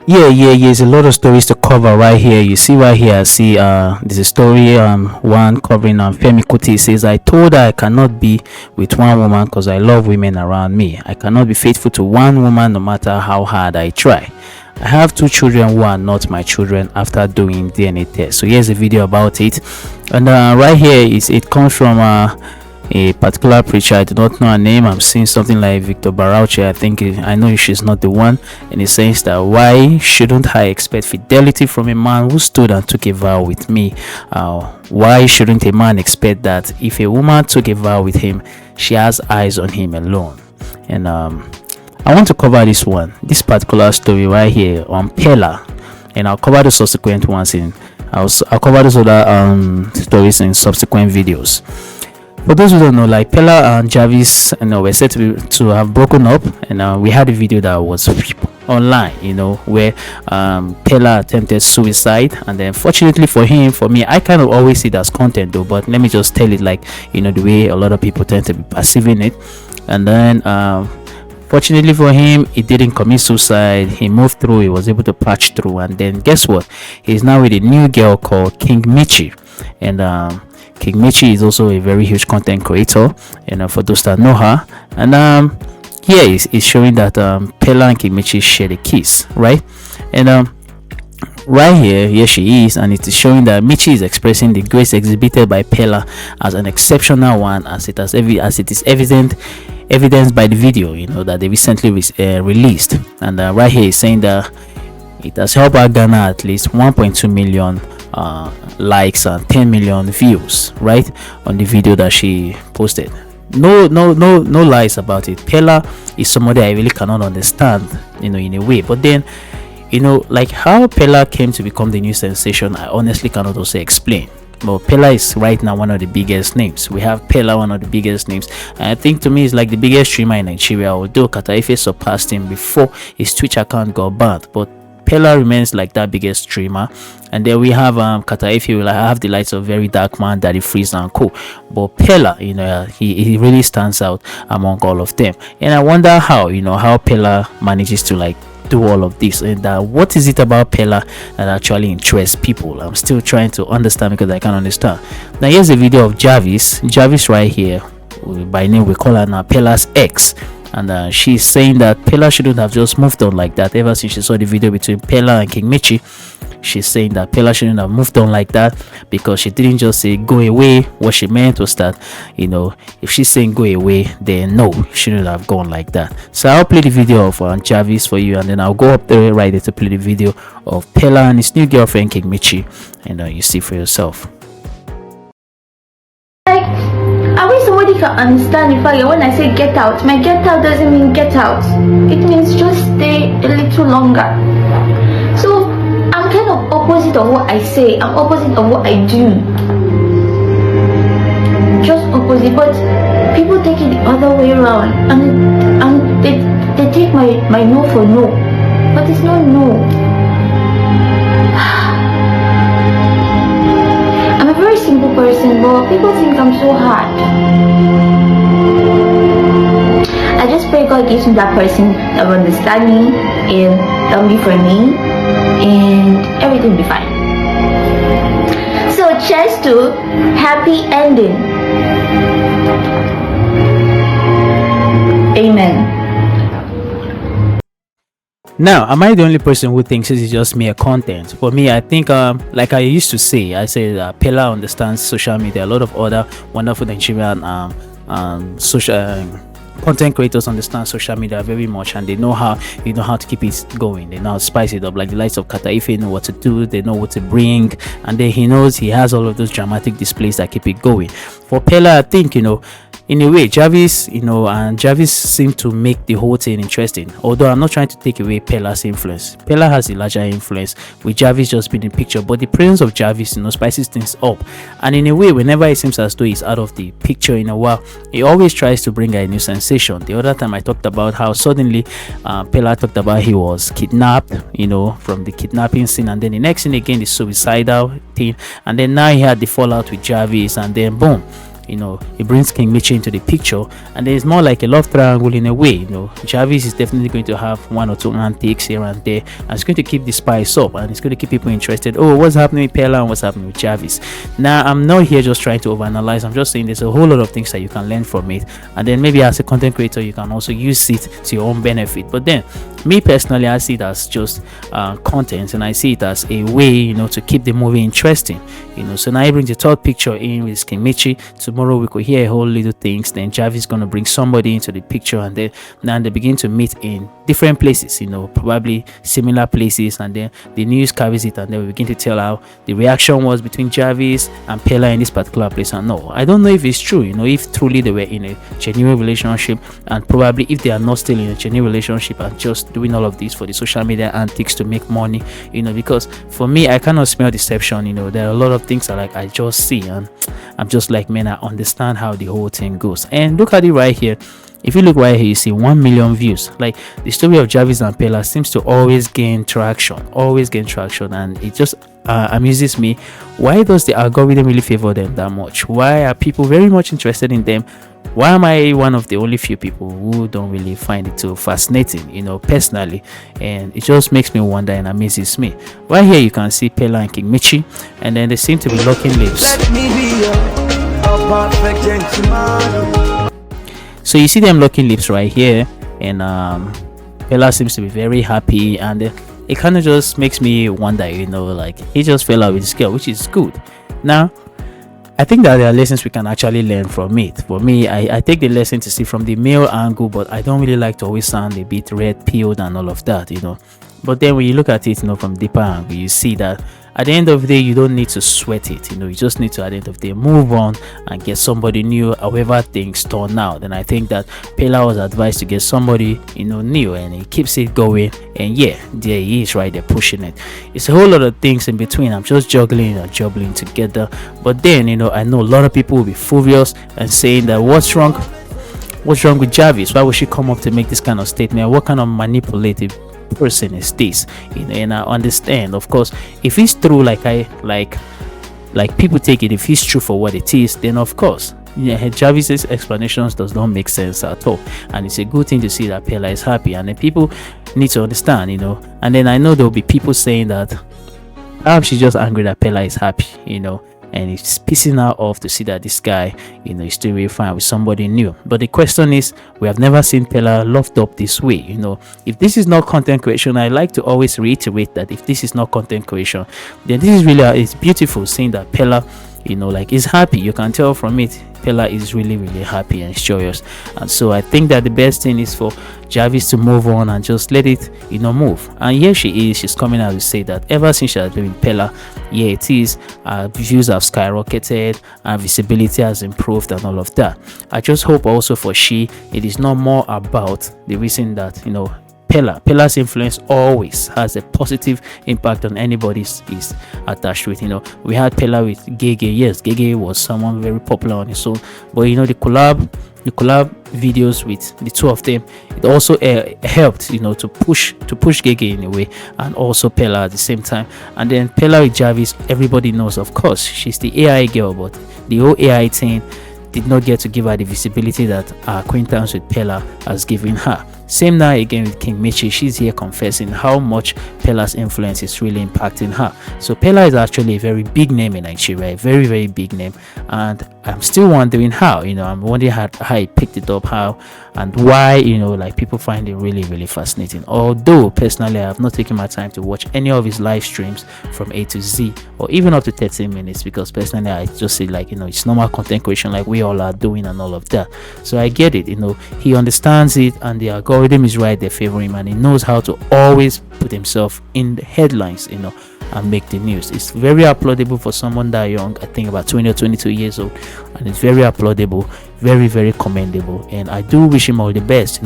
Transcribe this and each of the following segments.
Yeah. There's a lot of stories to cover right here. You see right here, I see there's a story one covering Femi Kuti. It says, I told her I cannot be with one woman because I love women around me. I cannot be faithful to one woman no matter how hard I try. I have two children who are not my children after doing DNA test. So here's a video about it. And right here is it comes from a particular preacher. I do not know her name. I'm seeing something like Victor Barauchi. I know she's not the one. And it says that, why shouldn't I expect fidelity from a man who stood and took a vow with me? Why shouldn't a man expect that if a woman took a vow with him, she has eyes on him alone? And I want to cover this particular story right here on Peller, and I'll cover the subsequent ones I'll cover those other stories in subsequent videos. For those who don't know, like Peller and Jarvis, were said to have broken up, and we had a video that was online, where Peller attempted suicide, and then fortunately for me, I kind of always see it as content though, but let me just tell it like the way a lot of people tend to be perceiving it. And then fortunately for him, he didn't commit suicide. He moved through. He was able to patch through, and then guess what? He's now with a new girl called King Michi, and King Michi is also a very huge content creator, for those that know her. And here is showing that Peller and King Michi shared a kiss, right? And right here she is, and it is showing that Michi is expressing the grace exhibited by Peller as an exceptional one, as it is evidenced by the video that they recently released. And right here is saying that it has helped her garner at least 1.2 million likes and 10 million views right on the video that she posted. No lies about it. Peller is somebody I really cannot understand in a way, but then like how Peller came to become the new sensation, I honestly cannot also explain. But Peller is right now one of the biggest names. We have Peller, one of the biggest names, and I think to me it's like the biggest streamer in Nigeria, although Kataife surpassed him before his Twitch account got banned. But Peller remains like that biggest streamer. And then we have Kataife, will have the likes of Very Dark Man, Daddy Freeze and co. But Peller, he really stands out among all of them. And I wonder how Peller manages to like do all of this, and what is it about Peller that actually interests people? I'm still trying to understand, because I can't understand. Now here's a video of Jarvis right here. By name we call her now Peller's ex, and she's saying that Peller shouldn't have just moved on like that. Ever since she saw the video between Peller and King Michi, she's saying that Peller shouldn't have moved on like that, because she didn't just say go away. What she meant was that if she's saying go away, then no, she shouldn't have gone like that. So I'll play the video of Jarvis for you, and then I'll go up there right there to play the video of Peller and his new girlfriend King Michi, and you see for yourself. I wish somebody can understand the fact that when I say get out, my get out doesn't mean get out. It means just stay a little longer. So I'm kind of opposite of what I say. I'm opposite of what I do. Just opposite, but people take it the other way around, and they take my no for no, but it's not no. I'm a very simple person, but people think I'm so hard. I just pray God gives me that person that will understand me and that will be for me, and everything will be fine. So cheers to happy ending. Amen. Now, am I the only person who thinks this is just mere content? For me, I think, like I used to say, I say that Peller understands social media. A lot of other wonderful Nigerian social content creators understand social media very much, and they know how to keep it going. They know how to spice it up. Like the likes of Kataife know what to do, they know what to bring, and then he has all of those dramatic displays that keep it going. For Peller, I think in a way, Jarvis, and Jarvis seem to make the whole thing interesting. Although I'm not trying to take away Peller's influence. Peller has a larger influence, with Jarvis just being in the picture. But the presence of Jarvis, spices things up. And in a way, whenever it seems as though he's out of the picture in a while, he always tries to bring a new sensation. The other time I talked about how suddenly Peller talked about he was kidnapped, from the kidnapping scene, and then the next thing again, the suicidal thing, and then now he had the fallout with Jarvis, and then boom. he brings King Michi into the picture, and then it's more like a love triangle in a way. Jarvis is definitely going to have one or two antics here and there, and it's going to keep the spice up, and it's going to keep people interested. Oh, what's happening with Peller and what's happening with Jarvis? Now, I'm not here just trying to overanalyze. I'm just saying there's a whole lot of things that you can learn from it, and then maybe as a content creator you can also use it to your own benefit. But then, me personally, I see it as just content, and I see it as a way, to keep the movie interesting. So now he brings the third picture in with King Michi. Tomorrow we could hear a whole little things. Then Jarvis is gonna bring somebody into the picture, and then now they begin to meet in different places, probably similar places, and then the news carries it, and then we begin to tell how the reaction was between Jarvis and Peller in this particular place. And no, I don't know if it's true, if truly they were in a genuine relationship, and probably if they are not still in a genuine relationship and just doing all of this for the social media antics to make money, because for me, I cannot smell deception. There are a lot of things that I just see, and I'm just like, man, I understand how the whole thing goes. And look at it right here. If you look right here, you see 1 million views. Like, the story of Jarvis and Peller seems to always gain traction, and it just amuses me. Why does the algorithm really favor them that much? Why are people very much interested in them? Why am I one of the only few people who don't really find it too fascinating, personally? And it just makes me wonder and amazes me. Right here you can see Peller and King Michi, and then they seem to be locking lips. Let me be a perfect gentleman. So you see them locking lips right here, and Peller seems to be very happy, and it kind of just makes me wonder, like, he just fell out with this girl, which is good. Now, I think that there are lessons we can actually learn from it. For me, I take the lesson to see from the male angle, but I don't really like to always sound a bit red-pilled and all of that, But then when you look at it, from deeper angle, you see that at the end of the day, you don't need to sweat it. You just need to, at the end of the day, move on and get somebody new, however things turn out. And I think that Peller was advised to get somebody, new, and he keeps it going. And yeah, there he is right there pushing it. It's a whole lot of things in between. I'm just juggling and juggling together. But then, I know a lot of people will be furious and saying that what's wrong with Jarvis? Why would she come up to make this kind of statement? What kind of manipulative person is this? And I understand, of course, if it's true, like people take it, if it's true for what it is, then of course, Jarvis's explanations does not make sense at all, and it's a good thing to see that Peller is happy, and then people need to understand, and then I know there will be people saying that perhaps she's just angry that Peller is happy, and it's pissing her off to see that this guy, is still really fine with somebody new. But the question is, we have never seen Peller loved up this way. If this is not content creation, I like to always reiterate that if this is not content creation, then this is really, it's beautiful seeing that Peller, like, is happy. You can tell from it, Peller is really, really happy and joyous. And so I think that the best thing is for Jarvis to move on and just let it, move. And here she is, she's coming out to say that ever since she has been with Peller, yeah, it is, views have skyrocketed and visibility has improved and all of that. I just hope also for it is not more about the reason that, Peller's influence always has a positive impact on anybody's is attached to it. We had Peller with Gege. Yes, Gege was someone very popular on his own, but the collab videos with the two of them, it also helped to push Gege in a way, and also Peller at the same time. And then Peller with Jarvis, everybody knows, of course, she's the AI girl, but the whole AI thing did not get to give her the visibility that her acquaintance with Peller has given her. Same now again with King Michi. She's here confessing how much Peller's influence is really impacting her. So Peller is actually a very big name in Nigeria, a very, very big name, and I'm still wondering how, I'm wondering how he picked it up, how and why, like, people find it really, really fascinating. Although personally I have not taken my time to watch any of his live streams from A to Z, or even up to 13 minutes, because personally I just say, like, it's normal content creation like we all are doing and all of that. So I get it, he understands it, and the algorithm is right there favoring him, and he knows how to always put himself in the headlines, and make the news. It's very applaudable for someone that young, I think about 20 or 22 years old, and it's very applaudable, very, very commendable, and I do wish him all the best.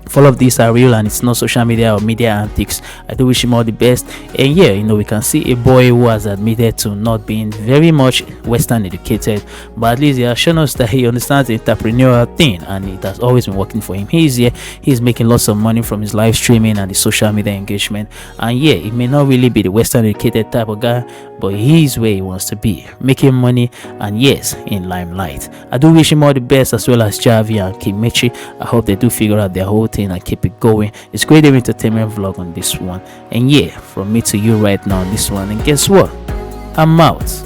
if all of these are real and it's not social media or media antics, I do wish him all the best. And yeah, we can see a boy who has admitted to not being very much Western educated, but at least he has shown us that he understands the entrepreneurial thing, and it has always been working for him. He's here, he's making lots of money from his live streaming and the social media engagement. And yeah, it may not really be the Western educated type of guy, but he's where he wants to be, making money, and yes, in limelight. I do wish him all the best, as well as Javi and Kimechi. I hope they do figure out their whole thing and keep it going. It's great entertainment vlog on this one. And yeah, from me to you right now on this one. And guess what? I'm out.